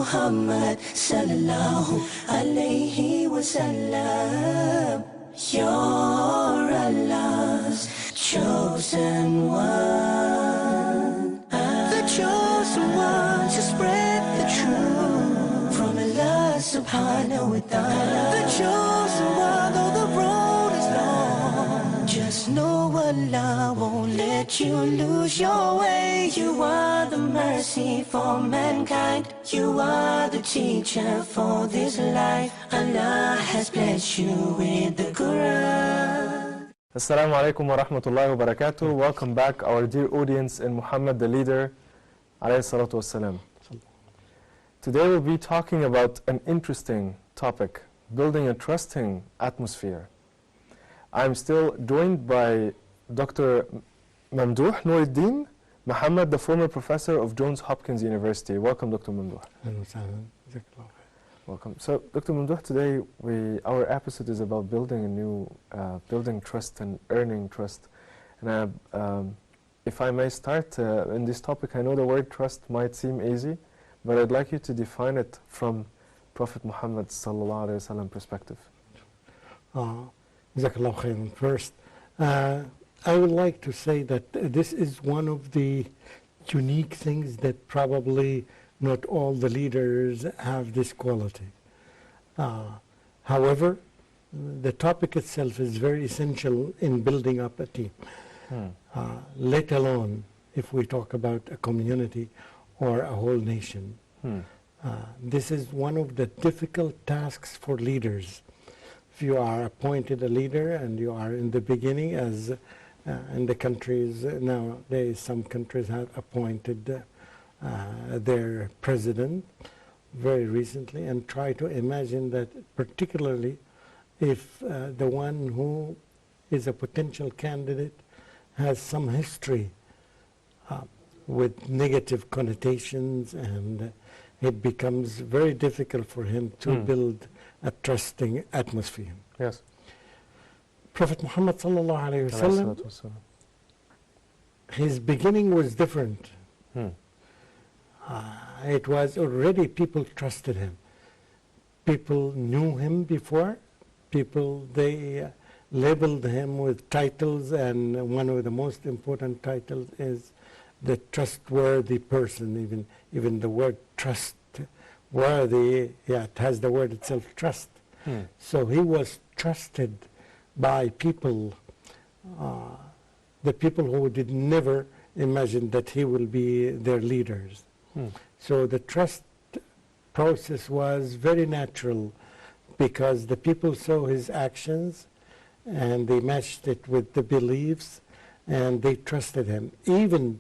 Muhammad sallallahu alayhi wa sallam. You're Allah's chosen one, the chosen one to spread the truth from Allah subhanahu wa ta'ala. The chosen one, though the road is long, just know Allah won't let you lose your way. You are the mercy for mankind. You are the teacher for this life. Allah has blessed you with the Quran. Assalamu alaikum wa rahmatullahi wa barakatuh. Welcome back, our dear audience in Muhammad the leader, alayhi salatu wassalam. Today we'll be talking about an interesting topic, building a trusting atmosphere. I'm still joined by Dr. Mamdouh Muhammad, the former professor of Johns Hopkins University. Welcome, Dr. Mamdouh. Welcome. So, Dr. Mamdouh, today our episode is about building trust and earning trust. And if I may start in this topic, I know the word trust might seem easy, but I'd like you to define it from Prophet Muhammad sallallahu alaihi wasallam perspective. Jazakallah khairan. First, I would like to say that this is one of the unique things that probably not all the leaders have this quality. However, the topic itself is very essential in building up a team, let alone if we talk about a community or a whole nation. This is one of the difficult tasks for leaders. If you are appointed a leader and you are in the beginning, as in the countries nowadays, some countries have appointed their president very recently, and try to imagine that, particularly if the one who is a potential candidate has some history with negative connotations, and it becomes very difficult for him to build a trusting atmosphere. Yes. Prophet Muhammad sallallahu alaihi wasallam, his beginning was different. It was already people trusted him. People knew him before. They labeled him with titles, and one of the most important titles is the trustworthy person. Even the word trustworthy, it has the word itself, trust. So he was trusted by people, the people who did never imagine that he will be their leaders. So the trust process was very natural, because the people saw his actions and they matched it with the beliefs, and they trusted him. Even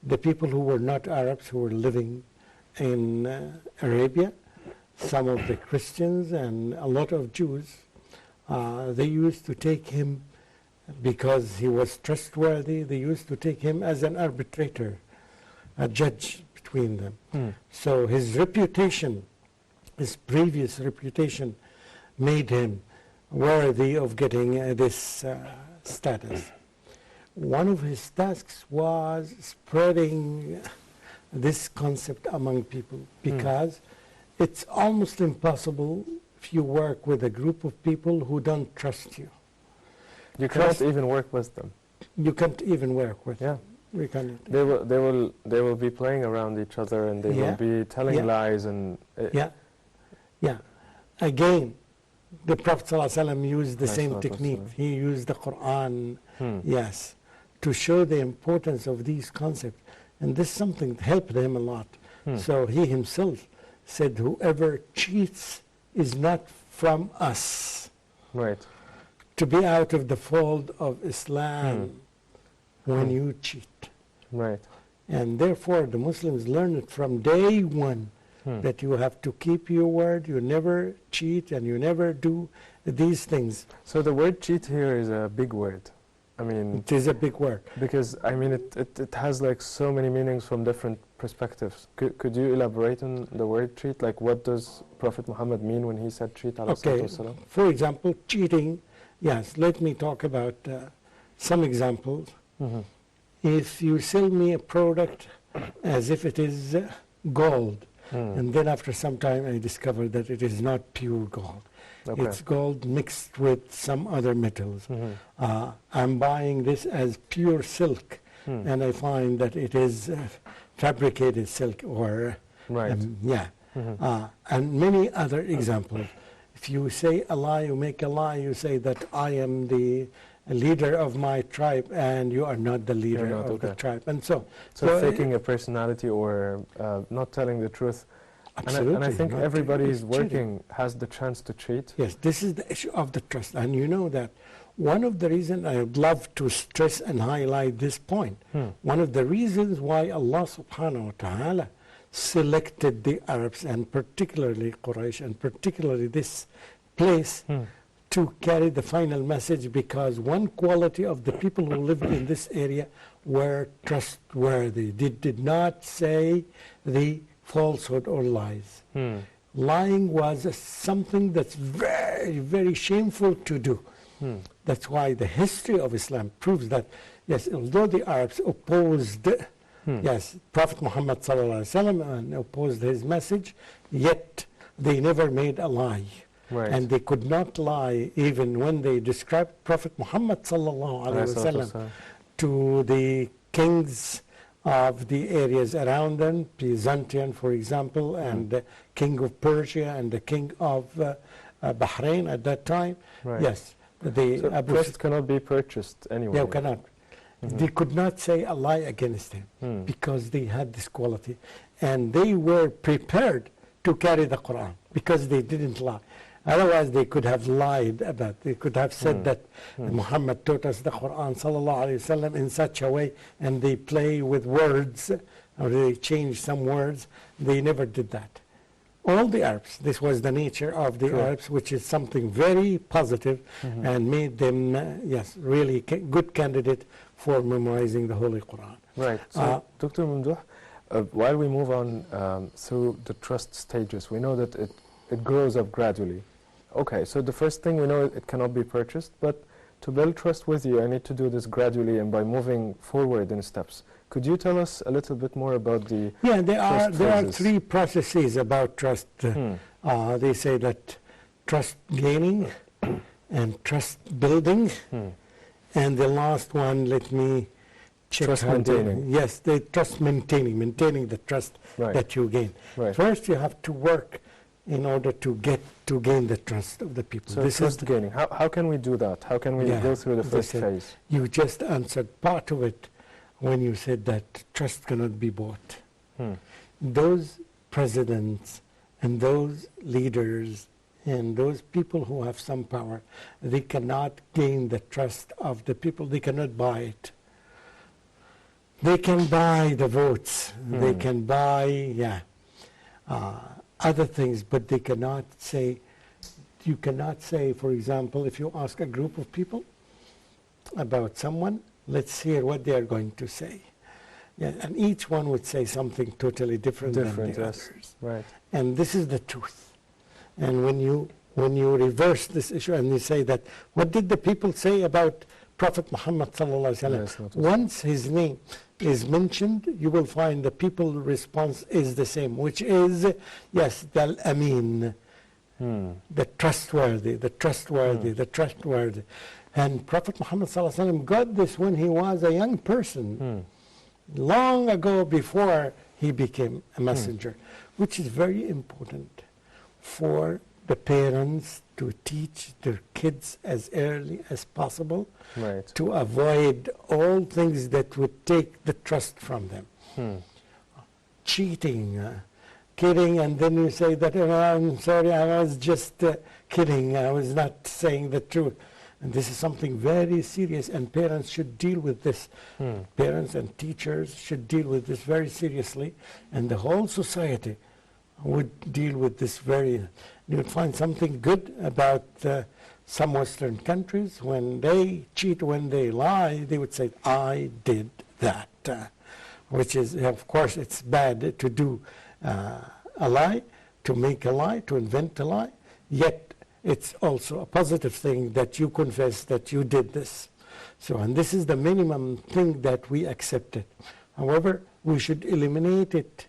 the people who were not Arabs, who were living in Arabia, some of the Christians and a lot of Jews, they used to take him, because he was trustworthy, they used to take him as an arbitrator, a judge between them. So his reputation, his previous reputation, made him worthy of getting this status. One of his tasks was spreading this concept among people, because it's almost impossible if you work with a group of people who don't trust you. You cannot even work with them. You can't even work with them. We can't. They will be playing around each other, and they will be telling lies and. Again, the Prophet ﷺ used the same technique. He used the Quran, to show the importance of these concepts, and this something helped him a lot. So he himself said, "Whoever cheats is not from us." Right. To be out of the fold of Islam when you cheat. Right. And therefore the Muslims learn it from day one, that you have to keep your word, you never cheat, and you never do these things. So the word cheat here is a big word. I mean, it is a big word. Because, I mean, it has like so many meanings from different perspectives. Could you elaborate on the word cheat? Like, what does Prophet Muhammad mean when he said cheat? Okay, for example, cheating, yes, let me talk about some examples. If you sell me a product as if it is gold, And then after some time, I discovered that it is not pure gold. Okay. It's gold mixed with some other metals. I'm buying this as pure silk, and I find that it is fabricated silk or, Right. and many other examples. If you say a lie, you make a lie, you say that I am the leader of my tribe and you are not the leader not, of the okay. tribe. And so Faking a personality or not telling the truth. Absolutely. And I think not everybody is cheating. working has the chance to cheat. Yes, this is the issue of the trust. And you know that one of the reasons I would love to stress and highlight this point, one of the reasons why Allah subhanahu wa ta'ala selected the Arabs and particularly Quraysh and particularly this place to carry the final message, because one quality of the people who lived in this area were trustworthy. They did not say the falsehood or lies. Lying was something that's very, very shameful to do. That's why the history of Islam proves that, yes, although the Arabs opposed yes, Prophet Muhammad sallallahu alaihi wasallam and opposed his message, yet they never made a lie. Right. And they could not lie even when they described Prophet Muhammad sallallahu alaihi wasallam to the kings of the areas around them, Byzantium, for example, and the king of Persia and the king of Bahrain at that time. Right. Yes, So trust cannot be purchased anyway. Yeah, cannot. They could not say a lie against him because they had this quality. And they were prepared to carry the Quran because they didn't lie. Otherwise, they could have lied about it. They could have said that Muhammad taught us the Quran sallallahu alaihi wasallam in such a way, and they play with words, or they change some words. They never did that. All the Arabs, this was the nature of the Arabs, which is something very positive and made them, yes, really good candidate for memorizing the Holy Quran. Right. So, Dr. Mamdouh, while we move on through the trust stages, we know that it grows up gradually. Okay, so the first thing we know, it cannot be purchased, but to build trust with you, I need to do this gradually and by moving forward in steps. Could you tell us a little bit more about the there are three processes about trust. They say that trust gaining and trust building, and the last one, let me check. Trust maintaining. Yes, the trust maintaining the trust that you gain. Right. First, you have to work in order to gain the trust of the people. So trust gaining, how can we do that? How can we go through the first phase? You just answered part of it when you said that trust cannot be bought. Those presidents and those leaders and those people who have some power, they cannot gain the trust of the people. They cannot buy it. They can buy the votes. They can buy, other things, but they cannot say, you cannot say, for example, if you ask a group of people about someone, let's hear what they are going to say. Yeah, and each one would say something totally different than the others. Right. And this is the truth. And when you reverse this issue and you say that, what did the people say about Prophet Muhammad sallallahu alaihi wasallam? Once his name is mentioned, you will find the people's response is the same, which is, yes, the Amin, the trustworthy, the trustworthy, the trustworthy. And Prophet Muhammad sallallahu alaihi wasallam got this when he was a young person, long ago before he became a messenger, which is very important for the parents to teach their kids as early as possible to avoid all things that would take the trust from them. Cheating, kidding, and then you say that, I'm sorry, I was just kidding, I was not saying the truth. And this is something very serious, and parents should deal with this. Parents and teachers should deal with this very seriously, and the whole society would deal with this very. You would find something good about some Western countries. When they cheat, when they lie, they would say, I did that, which is, of course, it's bad to do a lie, to make a lie, to invent a lie, yet it's also a positive thing that you confess that you did this. So, and this is the minimum thing that we accepted. However, we should eliminate it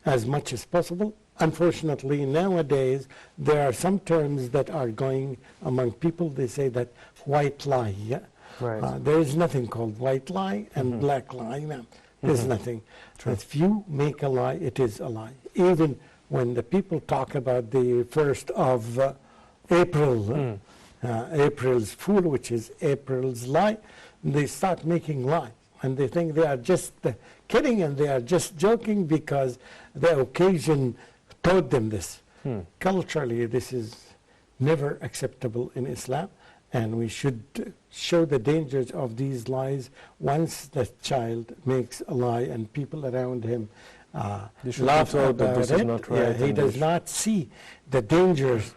as much as possible. Unfortunately, nowadays, there are some terms that are going among people. They say that white lie. Yeah? Right. There is nothing called white lie and black lie. No, there's nothing. If you make a lie, it is a lie. Even when the people talk about the 1st of April, April's Fool, which is April's lie, they start making lies. And they think they are just kidding and they are just joking because the occasion taught them this. Culturally, this is never acceptable in Islam, and we should show the dangers of these lies. Once the child makes a lie and people around him laugh about this is not right, he does not see the dangers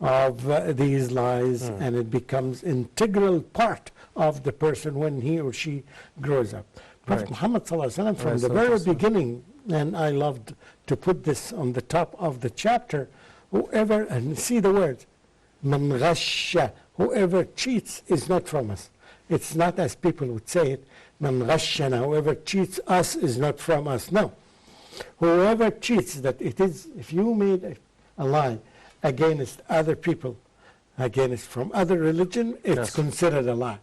of these lies, and it becomes integral part of the person when he or she grows up. Prophet Muhammad ﷺ, from the very beginning, and I loved to put this on the top of the chapter, whoever, and see the words, man ghasha, whoever cheats is not from us. It's not as people would say it, man ghashana, whoever cheats us is not from us. No. Whoever cheats, that it is, if you made a lie against other people, against from other religion, it's considered a lie.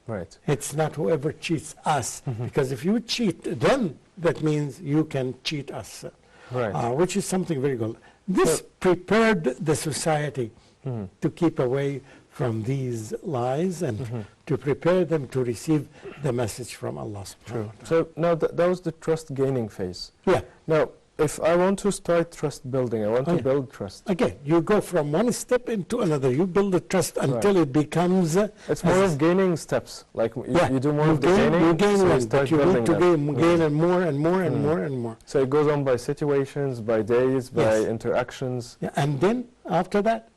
Right. It's not whoever cheats us, because if you cheat them, that means you can cheat us, which is something very good. This prepared the society to keep away from these lies and to prepare them to receive the message from Allah subhanahu wa ta'ala. So now that was the trust gaining phase. Yeah. Now, if I want to start trust building, I want to build trust. Again, you go from one step into another. You build the trust until it becomes... it's more of gaining steps. Like you do more of the gaining. gaining, You gain so one, start but you need to building gain and more and more and more and more. So it goes on by situations, by days, by interactions. Yeah, and then after that,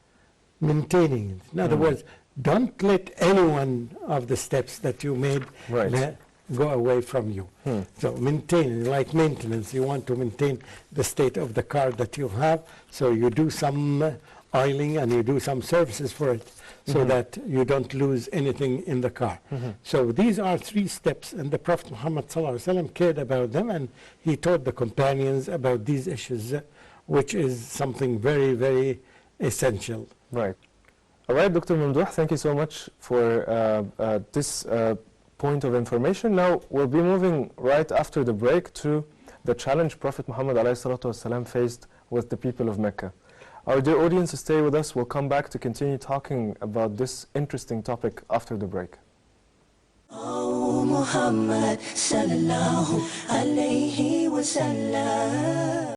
maintaining it. In other words, don't let any one of the steps that you made go away from you. So maintain, like maintenance, you want to maintain the state of the car that you have, so you do some oiling and you do some services for it so that you don't lose anything in the car. So these are 3 steps, and the Prophet Muhammad ﷺ cared about them, and he taught the companions about these issues, which is something very, very essential. Right. All right, Dr. Mamdouh, thank you so much for this point of information. Now we'll be moving right after the break to the challenge Prophet Muhammad ﷺ faced with the people of Mecca. Our dear audience, stay with us. We'll come back to continue talking about this interesting topic after the break. Oh Muhammad sallallahu alayhi wa sallam.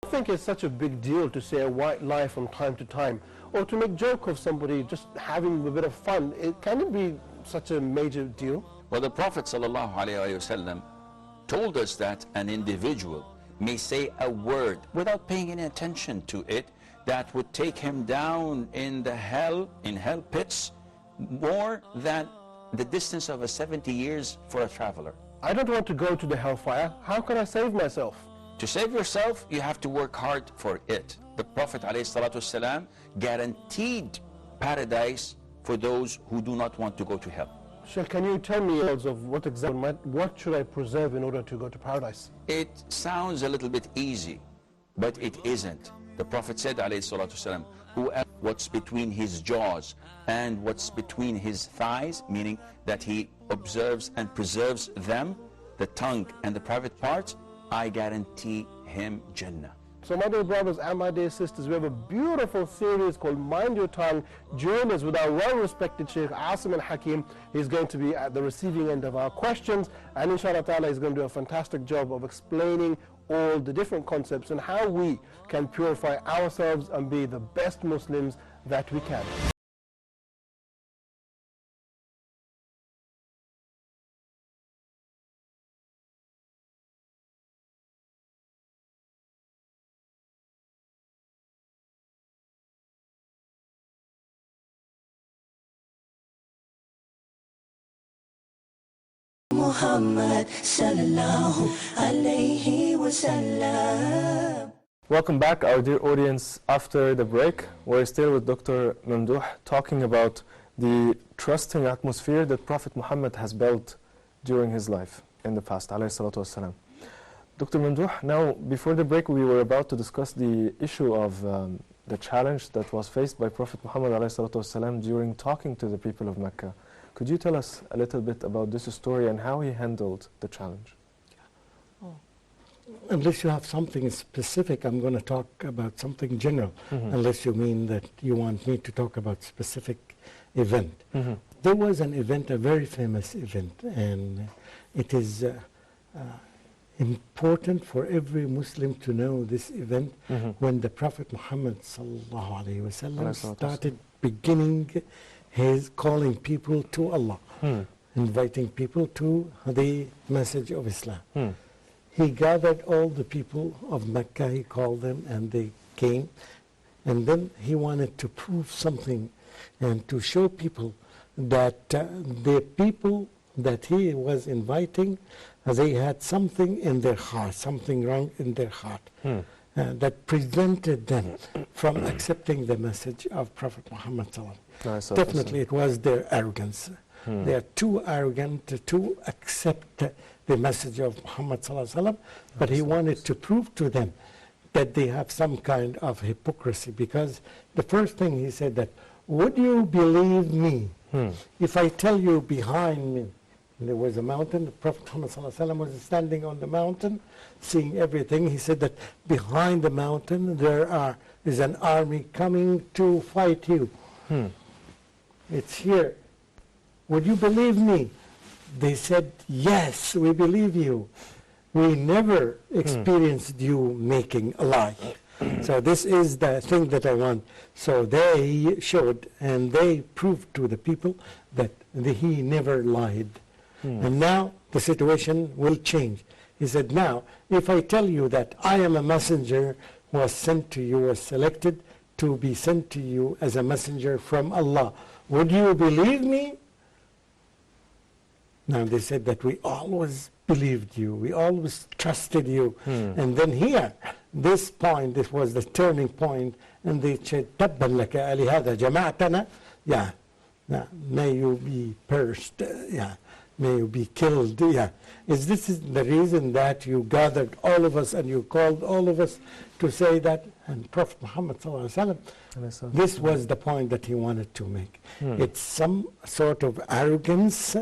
I think it's such a big deal to say a white lie from time to time, or to make joke of somebody just having a bit of fun. Can it be such a major deal? Well, the Prophet ﷺ told us that an individual may say a word without paying any attention to it that would take him down in hell pits more than the distance of 70 years for a traveler. I don't want to go to the hellfire. How can I save myself? To save yourself, you have to work hard for it. The Prophet ﷺ guaranteed paradise for those who do not want to go to hell. Sheikh, can you tell me of what should I preserve in order to go to paradise? It sounds a little bit easy, but it isn't. The Prophet said ﷺ, whoever what's between his jaws and what's between his thighs, meaning that he observes and preserves them, the tongue and the private parts, I guarantee him Jannah. So my dear brothers and my dear sisters, we have a beautiful series called Mind Your Tongue. Join us with our well-respected Sheikh Asim al-Hakim. He's going to be at the receiving end of our questions, and inshallah ta'ala he's going to do a fantastic job of explaining all the different concepts and how we can purify ourselves and be the best Muslims that we can. Muhammad sallallahu alayhi wa sallam. Welcome back, our dear audience. After the break, we're still with Dr. Mamdouh talking about the trusting atmosphere that Prophet Muhammad has built during his life in the past, alayhi salatu wassalam. Dr. Mamdouh, now before the break we were about to discuss the issue of the challenge that was faced by Prophet Muhammad alayhi salatu wassalam during talking to the people of Mecca. Could you tell us a little bit about this story and how he handled the challenge? Unless you have something specific, I'm going to talk about something general, unless you mean that you want me to talk about specific event. There was an event, a very famous event, and it is important for every Muslim to know this event when the Prophet Muhammad sallallahu alaihi wasallam started beginning his calling people to Allah, inviting people to the message of Islam. He gathered all the people of Mecca, he called them, and they came. And then he wanted to prove something and to show people that the people that he was inviting, they had something in their heart, something wrong in their heart, that prevented them from accepting the message of Prophet Muhammad sallallahu. Definitely it was their arrogance. They are too arrogant to accept the message of Muhammad sallallahu, but he wanted to prove to them that they have some kind of hypocrisy, because the first thing he said that, would you believe me if I tell you behind me there was a mountain? The Prophet Muhammad sallallahu was standing on the mountain seeing everything. He said that behind the mountain there is an army coming to fight you. It's here. Would you believe me? They said, yes, we believe you. We never experienced you making a lie. So this is the thing that I want. So they showed and they proved to the people that he never lied. And now the situation will change. He said, now, if I tell you that I am a messenger who was sent to you, was selected to be sent to you as a messenger from Allah, would you believe me? Now they said that we always believed you, we always trusted you. And then here, this point, this was the turning point, and they said, تَبًّا لَكَ أَلِهَذَا جَمَعْتَنَا. Yeah, may you be perished, may you be killed. Is this the reason that you gathered all of us and you called all of us to say that? And Prophet Muhammad sallallahu alaihi wasallam, this was the point that he wanted to make. It's some sort of arrogance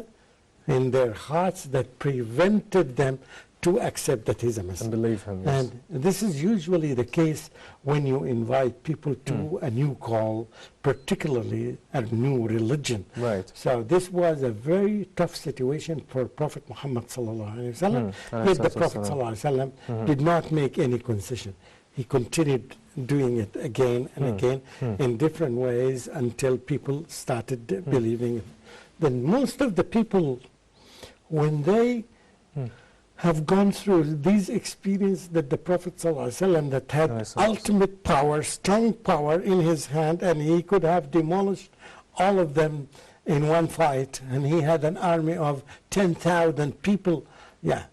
in their hearts that prevented them to accept that he's a messenger. And believe him, yes. And this is usually the case when you invite people to a new call, particularly a new religion. Right. So this was a very tough situation for Prophet Muhammad sallallahu alaihi wasallam. Yet the Prophet sallallahu alaihi wasallam did not make any concession. He continued doing it again and again in different ways until people started believing it. Then most of the people, when they have gone through these experiences that the Prophet ﷺ that had ultimate power, strong power in his hand, and he could have demolished all of them in one fight, and he had an army of 10,000 people, yet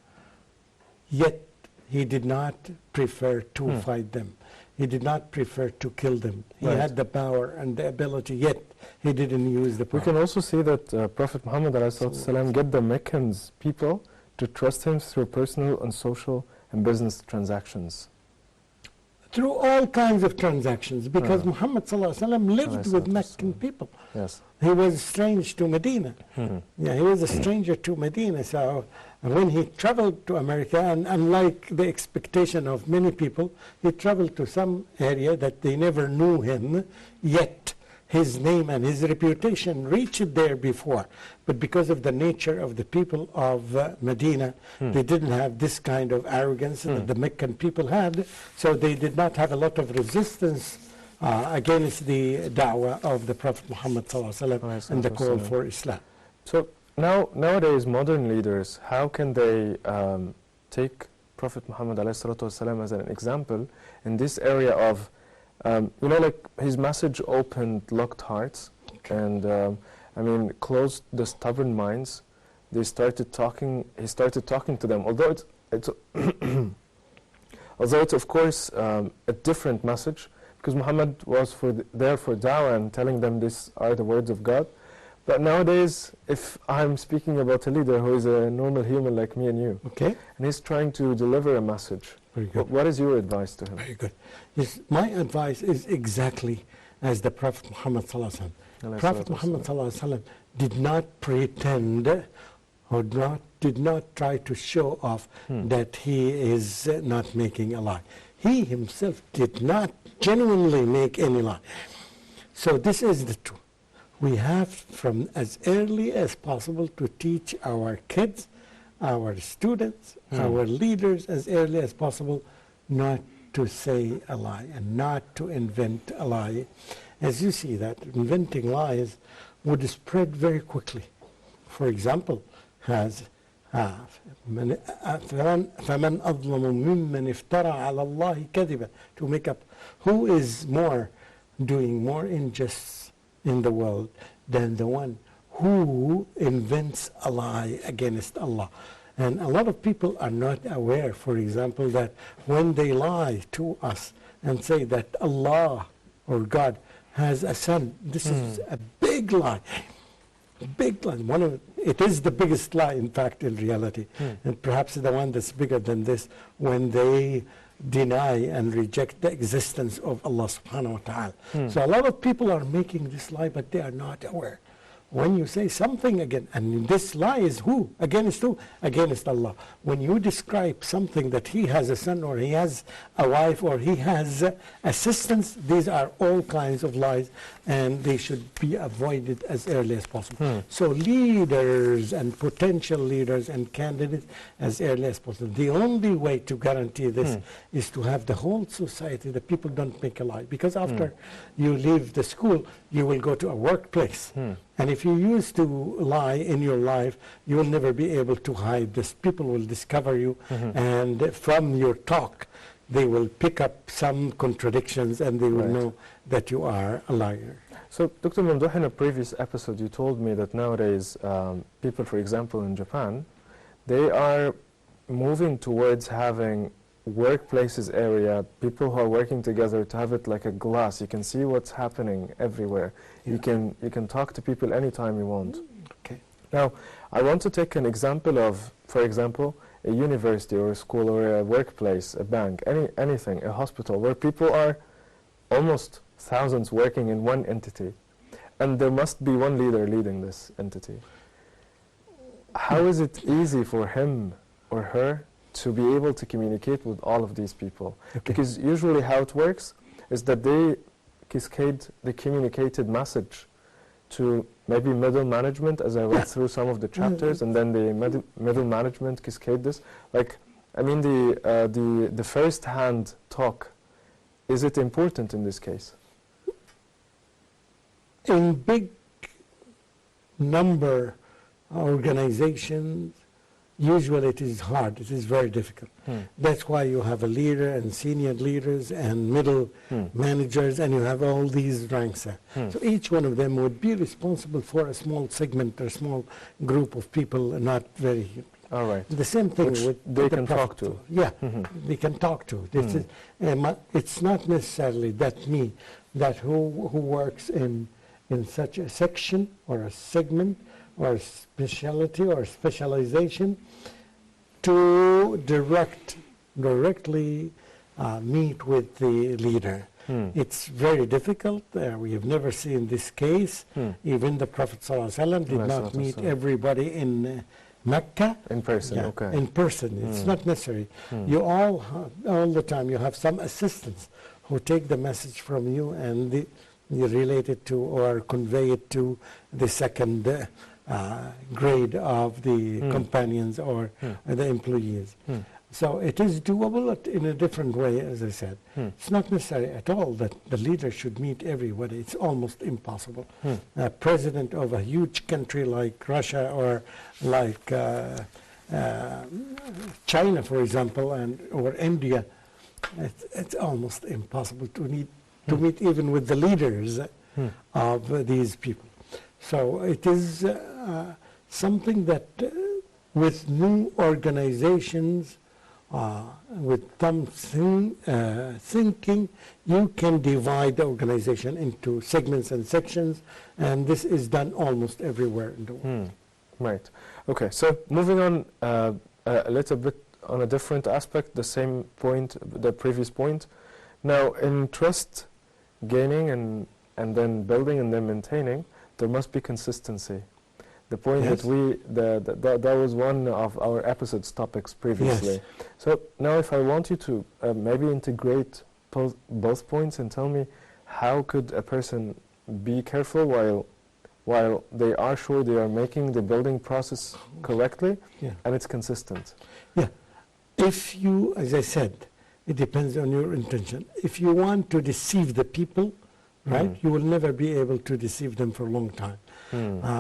he did not prefer to fight them. He did not prefer to kill them. He had the power and the ability, yet he didn't use the power. We can also see that Prophet Muhammad ﷺ get the Meccans people to trust him through personal and social and business transactions. Through all kinds of transactions, because Muhammad ﷺ lived with Meccan people. Yes. He was strange to Medina. He was a stranger to Medina. So when he traveled to America, and unlike the expectation of many people, he traveled to some area that they never knew him, yet his name and his reputation reached there before. But because of the nature of the people of Medina, they didn't have this kind of arrogance that the Meccan people had, so they did not have a lot of resistance against the da'wah of the Prophet Muhammad ﷺ and the call for Islam. So nowadays, modern leaders, how can they take Prophet Muhammad ﷺ as an example in this area of like his message opened locked hearts and closed the stubborn minds he started talking to them. Although it's although it's of course a different message, because Muhammad was there for da'wah and telling them these are the words of God. But nowadays, if I'm speaking about a leader who is a normal human like me and you, Okay. and he's trying to deliver a message, Very good. what is your advice to him? Very good. Yes, my advice is exactly as the Prophet Muhammad sallallahu alaihi wasallam. Prophet Muhammad sallallahu alaihi wasallam did not pretend or did not try to show off that he is not making a lie. He himself did not genuinely make any lie. So this is the truth. We have from as early as possible to teach our kids, our students, our leaders as early as possible not to say a lie and not to invent a lie. As you see that inventing lies would spread very quickly. For example, has فَمَنْ أَظْلَمُ مِمَّنْ افْتَرَى عَلَى اللَّهِ كَذِبًا, to make up. Who is doing more injustice in the world than the one who invents a lie against Allah? And a lot of people are not aware, for example, that when they lie to us and say that Allah or God has a son, this is a big lie. Big lie. It is the biggest lie, in fact, in reality. And perhaps the one that's bigger than this, when they deny and reject the existence of Allah subhanahu wa ta'ala. So a lot of people are making this lie, but they are not aware. When you say something again, and this lie is who? Against who? Against Allah. When you describe something that he has a son or he has a wife or he has assistants, these are all kinds of lies and they should be avoided as early as possible. So leaders and potential leaders and candidates as early as possible. The only way to guarantee this is to have the whole society, the people don't make a lie. Because after you leave the school, you will go to a workplace. And if you used to lie in your life, you will never be able to hide this. People will discover you, and from your talk, they will pick up some contradictions, and they will know that you are a liar. So, Dr. Mamdouh, in a previous episode, you told me that nowadays, people, for example, in Japan, they are moving towards having workplaces area, people who are working together, to have it like a glass. You can see what's happening everywhere. You can talk to people anytime you want. Okay. Now, I want to take an example of, for example, a university or a school or a workplace, a bank, anything, a hospital, where people are almost thousands working in one entity, and there must be one leader leading this entity. How is it easy for him or her to be able to communicate with all of these people? Okay. Because usually how it works is that they cascade the communicated message to maybe middle management, as I went through some of the chapters, and then the middle management cascade this. Like, I mean, the first-hand talk, is it important in this case? In big number organizations, usually it is hard, it is very difficult. That's why you have a leader and senior leaders and middle managers, and you have all these ranks there. So each one of them would be responsible for a small segment or small group of people, not very. All right. The same thing Which with they the can talk to. Yeah, they can talk to. This is, it's not necessarily that who works in such a section or a segment or specialty or specialization to directly meet with the leader. It's very difficult. We have never seen this case. Even the Prophet ﷺ did not meet everybody in Mecca. In person, okay. In person. It's not necessary. You all the time, you have some assistants who take the message from you and you relate it to or convey it to the second grade of the companions or the employees. So it is doable in a different way, as I said. It's not necessary at all that the leader should meet everybody. It's almost impossible. A president of a huge country like Russia or like China, for example, or India, it's almost impossible to meet even with the leaders of these people. So it is something that with new organizations, with thinking, you can divide the organization into segments and sections, and this is done almost everywhere in the world. Right. Okay, so moving on a little bit on a different aspect, the same point, the previous point. Now, in trust gaining and then building and then maintaining, there must be consistency. The point Yes. that that was one of our episode's topics previously. Yes. So now if I want you to maybe integrate both points and tell me how could a person be careful while they are sure they are making the building process correctly, Yeah. and it's consistent. Yeah. If you, as I said, it depends on your intention. If you want to deceive the people, right, you will never be able to deceive them for a long time.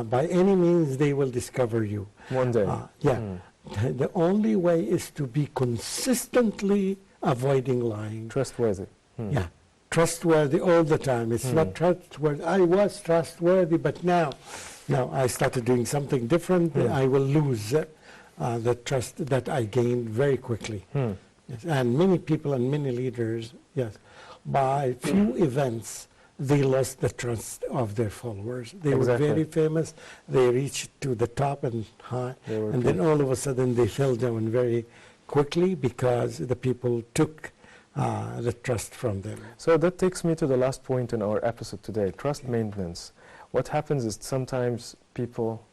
By any means, they will discover you. One day. The only way is to be consistently avoiding lying. Trustworthy. Yeah, trustworthy all the time. It's not trustworthy. I was trustworthy, but now I started doing something different. I will lose the trust that I gained very quickly. Yes. And many people and many leaders, yes, by few events, they lost the trust of their followers. They Exactly. were very famous. They reached to the top and high, and then all of a sudden they fell down very quickly because the people took the trust from them. So that takes me to the last point in our episode today, trust maintenance. What happens is sometimes people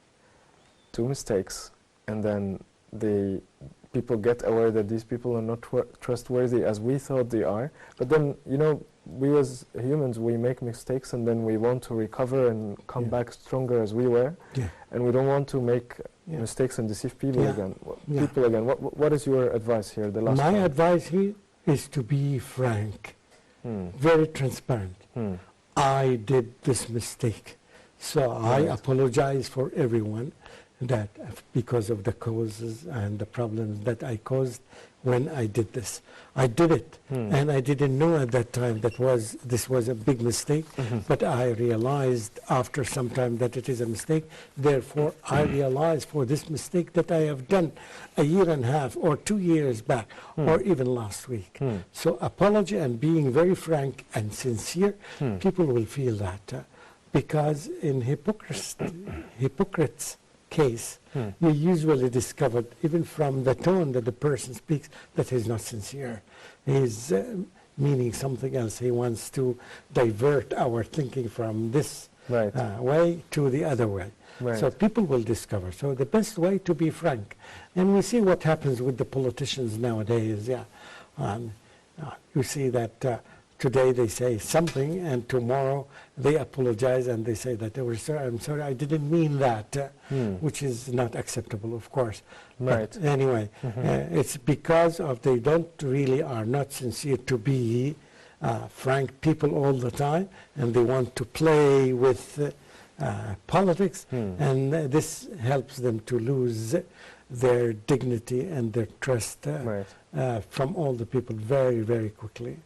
do mistakes, and then people get aware that these people are not trustworthy as we thought they are. But then, you know, we as humans, we make mistakes, and then we want to recover and come back stronger as we were. Yeah. And we don't want to make mistakes and deceive people again. People again. What is your advice here? The last My one. advice here is to be frank, very transparent. I did this mistake, so I apologize for everyone that because of the causes and the problems that I caused when I did this. I did it, and I didn't know at that time this was a big mistake, but I realized after some time that it is a mistake. Therefore, I realized for this mistake that I have done a year and a half or 2 years back or even last week. So apology and being very frank and sincere, people will feel that because in hypocrites case, you usually discovered, even from the tone that the person speaks, that he's not sincere. He's meaning something else. He wants to divert our thinking from this way to the other way. Right. So people will discover. So the best way to be frank. And we see what happens with the politicians nowadays. You see that today they say something, and tomorrow they apologize and they say that I'm sorry, I didn't mean that, which is not acceptable, of course. Right. But anyway, it's because of they don't really are not sincere to be frank people all the time, and they want to play with politics, and this helps them to lose their dignity and their trust from all the people very, very quickly.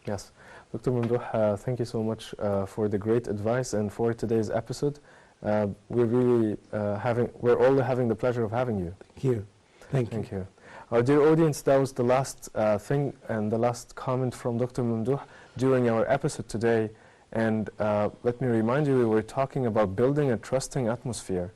Yes. Dr. Mamdouh, thank you so much for the great advice and for today's episode. We're all having the pleasure of having you. Thank you. Thank you. Thank you. Our dear audience, that was the last thing and the last comment from Dr. Mamdouh during our episode today. And let me remind you, we were talking about building a trusting atmosphere.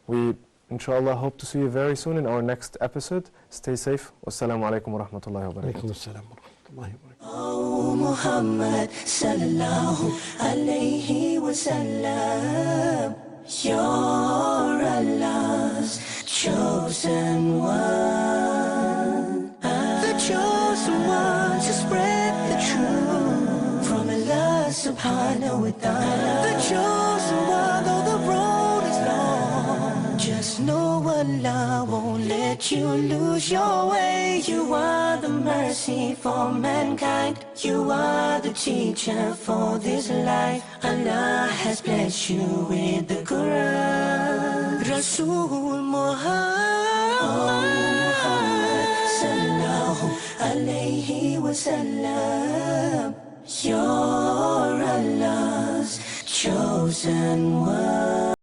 We, inshallah, hope to see you very soon in our next episode. Stay safe. Wassalamu alaikum wa rahmatullahi wa barakatuh. Alaikum assalam wa rahmatullahi wa barakatuh. Oh, Muhammad sallallahu alayhi wa sallam, you're Allah's chosen one, the chosen one to spread the truth from Allah subhanahu wa ta'ala. The chosen one, though the road is long, just know Allah won't let you lose your way. You are the mercy for mankind. You are the teacher for this life. Allah has blessed you with the Quran. Rasul Muhammad sallallahu alayhi wa sallam, you're Allah's chosen one.